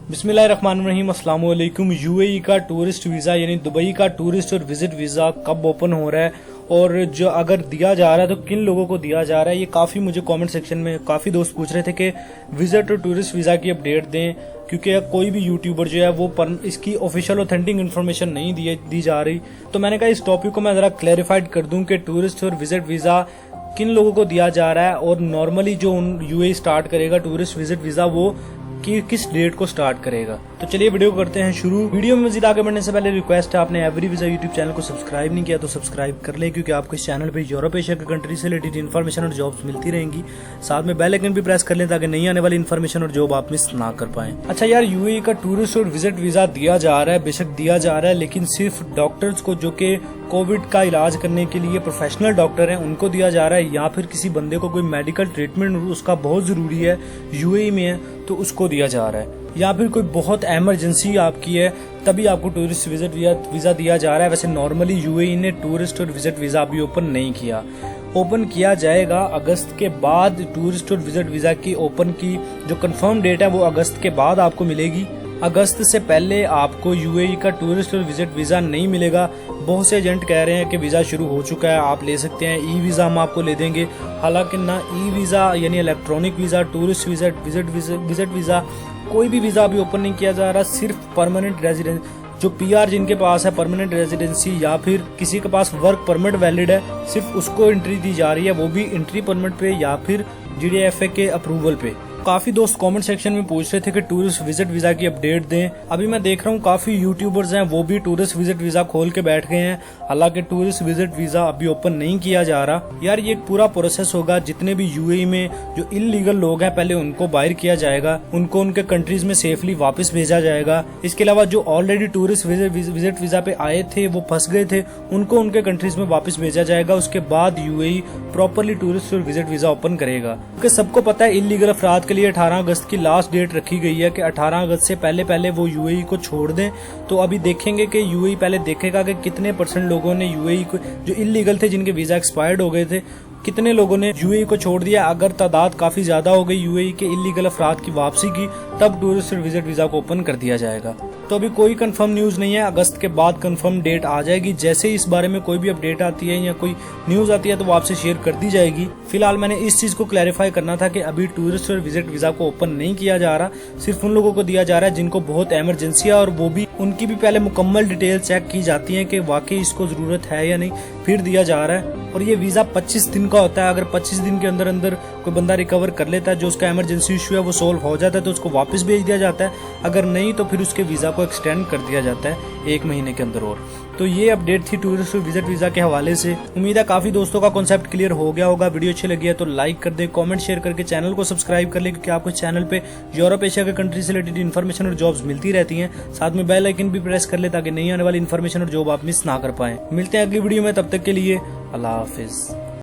बिस्मिल्लाहिर्रहमानिर्रहीम, अस्सलाम वालेकुम। यूएई का टूरिस्ट वीज़ा यानी दुबई का टूरिस्ट और विजिट वीज़ा कब ओपन हो रहा है और जो अगर दिया जा रहा है तो किन लोगों को दिया जा रहा है, ये काफ़ी मुझे कमेंट सेक्शन में काफ़ी दोस्त पूछ रहे थे कि विजिट और टूरिस्ट वीज़ा की अपडेट दें, क्योंकि कोई भी यूट्यूबर जो है वो इसकी ऑफिशियल ऑथेंटिक इन्फॉर्मेशन नहीं दी जा रही। तो मैंने कहा इस टॉपिक को मैं ज़रा क्लैरिफाइड कर दूं कि टूरिस्ट और विजिट वीज़ा किन लोगों को दिया जा रहा है और नॉर्मली जो यूएई स्टार्ट करेगा टूरिस्ट विजिट वीज़ा वो कि किस डेट को स्टार्ट करेगा। तो चलिए वीडियो करते हैं शुरू। वीडियो में मजीद आगे बढ़ने से पहले रिक्वेस्ट है, आपने एवरी वीजा यूट्यूब चैनल को सब्सक्राइब नहीं किया तो सब्सक्राइब कर ले, क्योंकि आपको इस चैनल पे यूरोप एशिया के कंट्री से रिलेटेड इन्फॉर्मेशन और जॉब्स मिलती रहेंगी। साथ में बेल आइकन भी प्रेस कर लें ताकि नई आने वाली इन्फॉर्मेशन और जॉब आप मिस ना कर पाएं। अच्छा यार, यूएई का टूरिस्ट और विजिट वीजा दिया जा रहा है, बेशक दिया जा रहा है, लेकिन सिर्फ डॉक्टर्स को जो कि कोविड का इलाज करने के लिए प्रोफेशनल डॉक्टर हैं उनको दिया जा रहा है, या फिर किसी बंदे को कोई मेडिकल ट्रीटमेंट उसका बहुत जरूरी है यूएई में है तो उसको दिया जा रहा है, या फिर कोई बहुत इमरजेंसी आपकी है तभी आपको टूरिस्ट विजिट वीजा दिया जा रहा है। वैसे नॉर्मली यूएई ने टूरिस्ट और विजिट वीजा अभी ओपन नहीं किया, ओपन किया जाएगा अगस्त के बाद। टूरिस्ट और विजिट वीजा की ओपन की जो कंफर्म डेट है वो अगस्त के बाद आपको मिलेगी। अगस्त से पहले आपको यूएई का टूरिस्ट और विजिट वीजा नहीं मिलेगा। बहुत से एजेंट कह रहे हैं कि वीजा शुरू हो चुका है, आप ले सकते हैं, ई वीजा हम आपको ले देंगे। हालांकि ना ई वीजा यानी electronic visa, tourist visit visa कोई भी वीजा अभी ओपन नहीं किया जा रहा। सिर्फ परमानेंट रेजिडेंस जो पीआर जिनके पास है परमानेंट रेजिडेंसी, या फिर किसी के पास वर्क परमिट वैलिड है, सिर्फ उसको एंट्री दी जा रही है, वो भी एंट्री परमिट पे या फिर जीडीएफए के अप्रूवल पे। काफी दोस्त कमेंट सेक्शन में पूछ रहे थे कि टूरिस्ट विजिट वीजा की अपडेट दें। अभी मैं देख रहा हूँ काफी यूट्यूबर्स हैं वो भी टूरिस्ट विजिट वीजा खोल के बैठ गए हैं, हालांकि टूरिस्ट विजिट वीजा अभी ओपन नहीं किया जा रहा। यार ये एक पूरा प्रोसेस होगा, जितने भी यूएई में जो इलीगल लोग हैं पहले उनको बाहर किया जाएगा, उनको उनके कंट्रीज में सेफली वापस भेजा जाएगा। इसके अलावा जो ऑलरेडी टूरिस्ट विजिट वीजा पे आए थे वो फंस गए थे, उनको उनके कंट्रीज में वापस भेजा जाएगा। उसके बाद यूएई प्रॉपरली टूरिस्ट और विजिट वीजा ओपन करेगा, क्योंकि सबको पता है इलीगल अफराद के लिए 18 अगस्त की लास्ट डेट रखी गई है कि 18 अगस्त से पहले वो यूएई को छोड़ दें। तो अभी देखेंगे कि यूएई पहले देखेगा कि कितने % लोगों ने यूएई को, जो इलीगल थे जिनके वीजा एक्सपायर्ड हो गए थे, कितने लोगों ने यूएई को छोड़ दिया। अगर तादाद काफी ज्यादा हो गई यूएई के इलीगल अफराद की वापसी की, तब टूरिस्ट और विजिट वीजा को ओपन कर दिया जाएगा। तो अभी कोई कंफर्म न्यूज नहीं है, अगस्त के बाद कंफर्म डेट आ जाएगी। जैसे ही इस बारे में कोई भी अपडेट आती है या कोई न्यूज आती है तो वो आपसे शेयर कर दी जाएगी। फिलहाल मैंने इस चीज को क्लैरिफाई करना था कि अभी टूरिस्ट और विजिट वीजा को ओपन नहीं किया जा रहा, सिर्फ उन लोगों को दिया जा रहा है जिनको बहुत इमरजेंसी है, और वो भी उनकी भी पहले मुकम्मल डिटेल चेक की जाती है कि वाकई इसको जरूरत है या नहीं, फिर दिया जा रहा है। और ये वीजा 25 दिन का होता है। अगर 25 दिन के अंदर अंदर कोई बंदा रिकवर कर लेता है, जो उसका इमरजेंसी इशू है वो सोल्व हो जाता है, तो उसको वापस भेज दिया जाता है। अगर नहीं तो फिर उसके वीजा को एक्सटेंड कर दिया जाता है 1 महीने के अंदर। और तो ये अपडेट थी टूरिस्ट और विजिट वीजा के हवाले से। उम्मीद है काफी दोस्तों का कॉन्सेप्ट क्लियर हो गया होगा। वीडियो अच्छी लगी है तो लाइक कर दे, कमेंट शेयर करके चैनल को सब्सक्राइब कर ले, क्योंकि आपको चैनल पे यूरोप एशिया के कंट्री से रिलेटेड इन्फॉर्मेशन और जॉब्स मिलती रहती हैं। साथ में बेल आइकन भी प्रेस कर ले ताकि नई आने वाली इन्फॉर्मेशन और जॉब आप मिस ना कर पाए। मिलते हैं अगली वीडियो में, तब तक के लिए अल्लाह हाफिज।